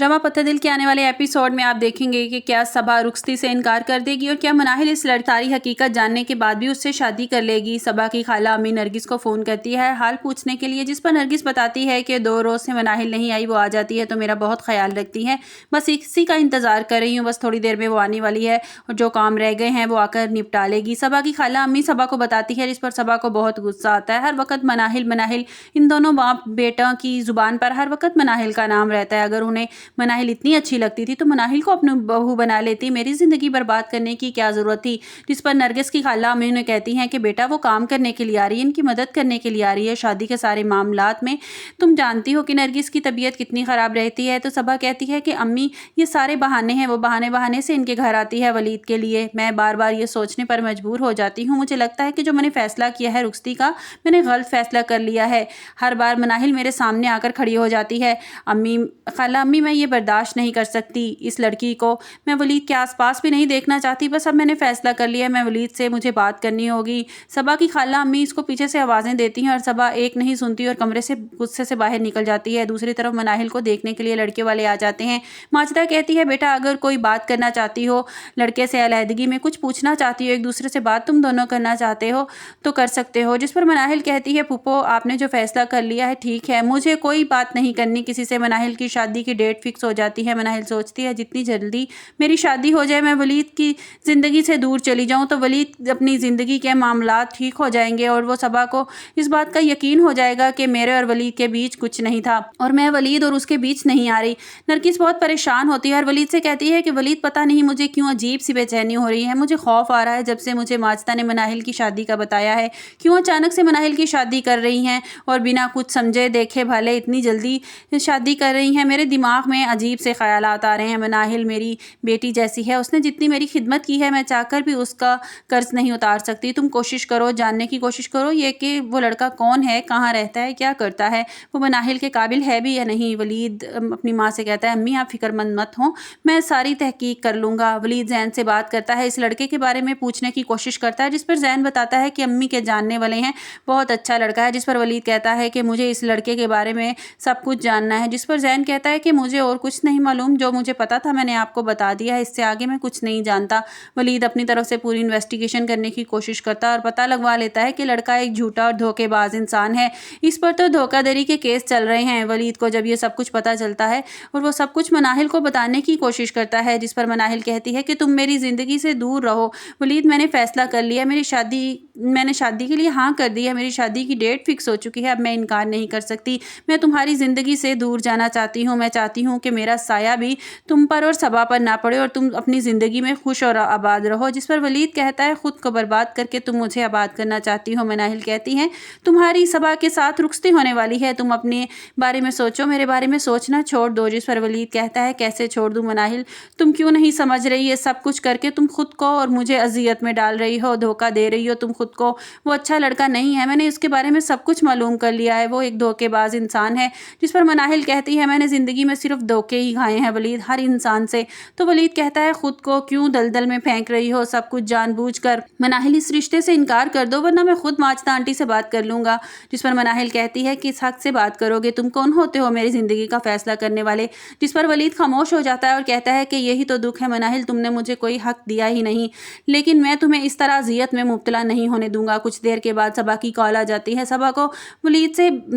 Drama पत्थर दिल के आने वाले एपिसोड में आप देखेंगे कि क्या सबा रुखसती से इनकार कर देगी और क्या मनाहिल इस लड़तारी हकीकत जानने के बाद भी उससे शादी कर लेगी। सबा की खाला अम्मी नरगिस को फ़ोन करती है हाल पूछने के लिए, जिस पर नरगिस बताती है कि 2 रोज़ से मनाहिल नहीं आई, वो आ जाती है तो मेरा बहुत ख्याल रखती है, बस इसी का इंतज़ार कर रही हूँ, बस थोड़ी देर में वो आने वाली है और जो काम रह गए हैं वो आकर निपटा लेगी। सबा की खाला अम्मी सबा को बताती है, जिस पर सबा को बहुत गुस्सा आता है। हर वक्त मनाहिल मनाहिल इन दोनों बाप बेटा की ज़ुबान पर हर वक्त मनाहिल का नाम रहता है। अगर उन्हें मनाहिल इतनी अच्छी लगती थी तो मनाहिल को अपनी बहू बना लेती, मेरी ज़िंदगी बर्बाद करने की क्या ज़रूरत थी। जिस पर नरगिस की खाला अम्मी उन्हें कहती हैं कि बेटा वो काम करने के लिए आ रही है, इनकी मदद करने के लिए आ रही है, शादी के सारे मामलात में तुम जानती हो कि नरगिस की तबीयत कितनी ख़राब रहती है। तो सबा कहती है कि अम्मी ये सारे बहाने हैं, वो बहाने से इनके घर आती है वलीद के लिए। मैं बार बार ये सोचने पर मजबूर हो जाती हूँ, मुझे लगता है कि जो मैंने फ़ैसला किया है रुखसती का, मैंने गलत फ़ैसला कर लिया है। हर बार मनाहिल मेरे सामने आकर खड़ी हो जाती है। अम्मी खाला अम्मी मैं ये बर्दाश्त नहीं कर सकती, इस लड़की को मैं वलीद के आसपास भी नहीं देखना चाहती, बस अब मैंने फ़ैसला कर लिया है, मैं वलीद से मुझे बात करनी होगी। सबा की खाला अम्मी इसको पीछे से आवाज़ें देती हैं और सबा एक नहीं सुनती और कमरे से गुस्से से बाहर निकल जाती है। दूसरी तरफ मनाहिल को देखने के लिए लड़के वाले आ जाते हैं। माजिदा कहती है बेटा अगर कोई बात करना चाहती हो, लड़के से अलहदगी में कुछ पूछना चाहती हो, एक दूसरे से बात तुम दोनों करना चाहते हो तो कर सकते हो। जिस पर मनाहिल कहती है फूफो आपने जो फ़ैसला कर लिया है ठीक है, मुझे कोई बात नहीं करनी किसी से। मनाहिल की शादी की डेट फिक्स हो जाती है। मनाहिल सोचती है जितनी जल्दी मेरी शादी हो जाए, मैं वलीद की ज़िंदगी से दूर चली जाऊं तो वलीद अपनी ज़िंदगी के मामलात ठीक हो जाएंगे और वो सबा को इस बात का यकीन हो जाएगा कि मेरे और वलीद के बीच कुछ नहीं था और मैं वलीद और उसके बीच नहीं आ रही। नरगिस बहुत परेशान होती है और वलीद से कहती है कि वलीद पता नहीं मुझे क्यों अजीब सी बेचैनी हो रही है, मुझे खौफ आ रहा है जब से मुझे माजिदा ने मनाहिल की शादी का बताया है। क्यों अचानक से मनाहिल की शादी कर रही हैं और बिना कुछ समझे देखे भले इतनी जल्दी शादी कर रही हैं। मेरे दिमाग में अजीब से ख्यालात आ रहे हैं। मनाहिल मेरी बेटी जैसी है, उसने जितनी मेरी खिदमत की है मैं चाहकर भी उसका कर्ज नहीं उतार सकती। तुम कोशिश करो, जानने की कोशिश करो ये कि वो लड़का कौन है, कहाँ रहता है, क्या करता है, वो मनाहिल के काबिल है भी या नहीं। वलीद अपनी माँ से कहता है अम्मी आप फिक्रमंद मत हो, मैं सारी तहकीक कर लूँगा। वलीद जैन से बात करता है, इस लड़के के बारे में पूछने की कोशिश करता है, जिस पर जैन बताता है कि अम्मी के जानने वाले हैं, बहुत अच्छा लड़का है। जिस पर वलीद कहता है कि मुझे इस लड़के के बारे में सब कुछ जानना है। जिस पर जैन कहता है कि मुझे और कुछ नहीं मालूम, जो मुझे पता था मैंने आपको बता दिया है, इससे आगे मैं कुछ नहीं जानता। वलीद अपनी तरफ से पूरी इन्वेस्टिगेशन करने की कोशिश करता है और पता लगवा लेता है कि लड़का एक झूठा और धोखेबाज इंसान है। इस पर तो धोखाधड़ी के केस चल रहे हैं। वलीद को जब ये सब कुछ पता चलता है और वो सब कुछ मनाहिल को बताने की कोशिश करता है, जिस पर मनाहिल कहती है कि तुम मेरी ज़िंदगी से दूर रहो। वलीद मैंने फ़ैसला कर लिया, मैंने शादी के लिए हाँ कर दी है, मेरी शादी की डेट फिक्स हो चुकी है, अब मैं इनकार नहीं कर सकती। मैं तुम्हारी ज़िंदगी से दूर जाना चाहती हूँ, मैं चाहती हूँ कि मेरा साया भी तुम पर और सबा पर ना पड़े और तुम अपनी ज़िंदगी में खुश और आबाद रहो। जिस पर वलीद कहता है ख़ुद को बर्बाद करके तुम मुझे आबाद करना चाहती हो। मनाहिल कहती हैं तुम्हारी सबा के साथ रुखसती होने वाली है, तुम अपने बारे में सोचो, मेरे बारे में सोचना छोड़ दो। जिस पर वलीद कहता है कैसे छोड़ दूँ मनाहिल, तुम क्यों नहीं समझ रही, ये सब कुछ करके तुम खुद को और मुझे अजियत में डाल रही हो, धोखा दे रही हो तुम खुद को। वो अच्छा लड़का नहीं है, मैंने उसके बारे में सब कुछ मालूम कर लिया है, वो एक धोखेबाज इंसान है। जिस पर मनाहिल कहती है मैंने ज़िंदगी में सिर्फ धोखे ही खाए हैं वलीद, हर इंसान से। तो वलीद कहता है खुद को क्यों दलदल में फेंक रही हो, सब कुछ जानबूझकर। मनाहिल इस रिश्ते से इनकार कर दो वरना मैं खुद माजिदा आंटी से बात कर लूँगा। जिस पर मनाहिल कहती है किस हक से बात करोगे, तुम कौन होते हो मेरी ज़िंदगी का फ़ैसला करने वाले। जिस पर वलीद खामोश हो जाता है और कहता है कि यही तो दुख है मनाहिल, तुमने मुझे कोई हक दिया ही नहीं, लेकिन मैं तुम्हें इस तरह अजियत में मुब्तला नहीं होने दूंगा। कुछ देर के बाद सबा की कॉल आ जाती है। सबा को वलीद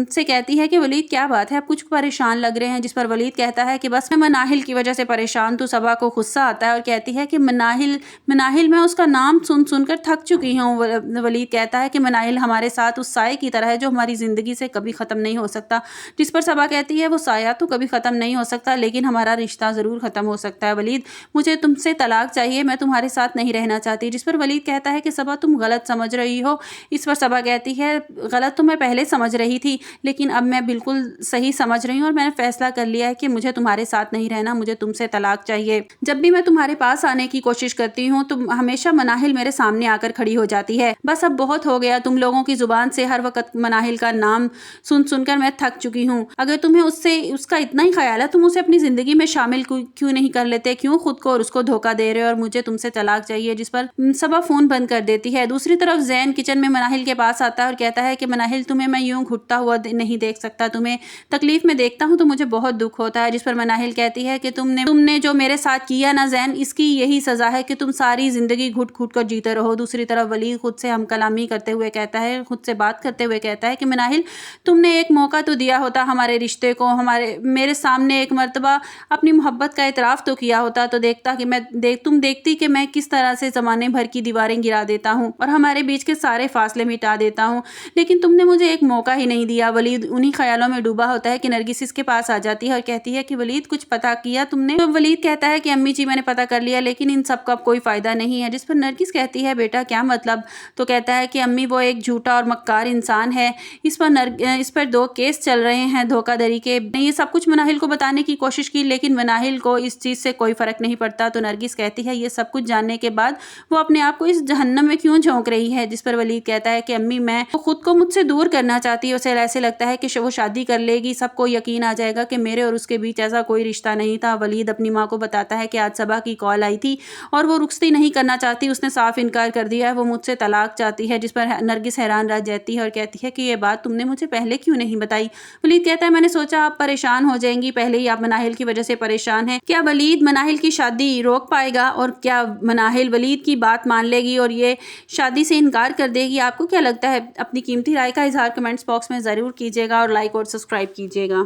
से कहती है कि वलीद क्या बात है, आप कुछ परेशान लग रहे हैं। जिस पर वलीद कहता है कि बस मैं मनाहिल की वजह से परेशान। तो सबा को गुस्सा आता है और कहती है कि मनाहिल मैं उसका नाम सुनकर थक चुकी हूँ। वलीद कहता है कि मनाहिल हमारे साथ उस साए की तरह है जो हमारी ज़िंदगी से कभी ख़त्म नहीं हो सकता। जिस पर सबा कहती है वो साया तो कभी ख़त्म नहीं हो सकता, लेकिन हमारा रिश्ता ज़रूर ख़त्म हो सकता है। वलीद मुझे तुमसे तलाक चाहिए, मैं तुम्हारे साथ नहीं रहना चाहती। जिस पर वलीद कहता है कि सबा तुम गलत समझ रही हो। इस पर सबा कहती है गलत तो मैं पहले समझ रही थी, लेकिन अब मैं बिल्कुल सही समझ रही हूँ और मैंने फ़ैसला कर लिया है कि मुझे तुम्हारे साथ नहीं रहना, मुझे तुमसे तलाक चाहिए। जब भी मैं तुम्हारे पास आने की कोशिश करती हूँ तो हमेशा मनाहिल मेरे सामने आकर खड़ी हो जाती है। बस अब बहुत हो गया, तुम लोगों की ज़ुबान से हर वक्त मनाहिल का नाम सुनकर मैं थक चुकी हूँ। अगर तुम्हें उसका इतना ही ख्याल है, तुम उसे अपनी ज़िंदगी में शामिल क्यों नहीं कर लेते, क्यों खुद को और उसको धोखा दे रहे हो, और मुझे तुमसे तलाक चाहिए। जिस पर सबा फ़ोन बंद कर देती है। दूसरी तरफ जैन किचन में मनाहिल के पास आता है और कहता है कि मनाहिल तुम्हें मैं यूं घुटता हुआ नहीं देख सकता, तुम्हें तकलीफ में देखता हूं तो मुझे बहुत दुख होता है। جس پر مناہل کہتی ہے کہ تم نے جو میرے ساتھ کیا نا زین، اس کی یہی سزا ہے کہ تم ساری زندگی گھٹ گھٹ کر جیتے رہو۔ دوسری طرف ولید خود سے ہم کلامی کرتے ہوئے کہتا ہے، خود سے بات کرتے ہوئے کہتا ہے کہ مناہل تم نے ایک موقع تو دیا ہوتا ہمارے رشتے کو، میرے سامنے ایک مرتبہ اپنی محبت کا اعتراف تو کیا ہوتا تو تم دیکھتی کہ میں کس طرح سے زمانے بھر کی دیواریں گرا دیتا ہوں اور ہمارے بیچ کے سارے فاصلے مٹا دیتا ہوں، لیکن تم نے مجھے ایک موقع ہی نہیں دیا۔ ولید انہی خیالوں میں ڈوبا ہوتا ہے کہ نرگس اس کے پاس آ جاتی ہے اور کہتی ہے کہ ولید کچھ پتہ کیا تم نے؟ تو ولید کہتا ہے کہ امی جی میں نے پتہ کر لیا، لیکن ان سب کا اب کوئی فائدہ نہیں ہے۔ جس پر نرگس کہتی ہے بیٹا کیا مطلب؟ تو کہتا ہے کہ امی وہ ایک جھوٹا اور مکار انسان ہے، اس پر 2 کیس چل رہے ہیں دھوکہ دہی کے۔ یہ سب کچھ مناہل کو بتانے کی کوشش کی، لیکن مناہل کو اس چیز سے کوئی فرق نہیں پڑتا۔ تو نرگس کہتی ہے یہ سب کچھ جاننے کے بعد وہ اپنے آپ کو اس جہنم میں کیوں جھونک رہی ہے؟ جس پر ولید کہتا ہے کہ امی وہ خود کو مجھ سے دور کرنا چاہتی ہے، اسے ایسے لگتا ہے کہ وہ شادی کر لے گی، سب کو یقین آ جائے گا کہ میرے اور اس کے بیچ ایسا کوئی رشتہ نہیں تھا۔ ولید اپنی ماں کو بتاتا ہے کہ آج صبا کی کال آئی تھی اور وہ رخصتی نہیں کرنا چاہتی، اس نے صاف انکار کر دیا ہے، وہ مجھ سے طلاق چاہتی ہے۔ جس پر نرگس حیران رہ جاتی ہے اور کہتی ہے کہ یہ بات تم نے مجھے پہلے کیوں نہیں بتائی؟ ولید کہتا ہے میں نے سوچا آپ پریشان ہو جائیں گی، پہلے ہی آپ مناہل کی وجہ سے پریشان ہیں۔ کیا ولید مناہل کی شادی روک پائے گا اور کیا مناہل ولید کی بات مان لے گی اور یہ شادی سے انکار کر دے گی؟ آپ کو کیا لگتا ہے؟ اپنی قیمتی رائے کا اظہار کمنٹس باکس میں ضرور کیجیے گا اور لائک اور سبسکرائب کیجیے گا۔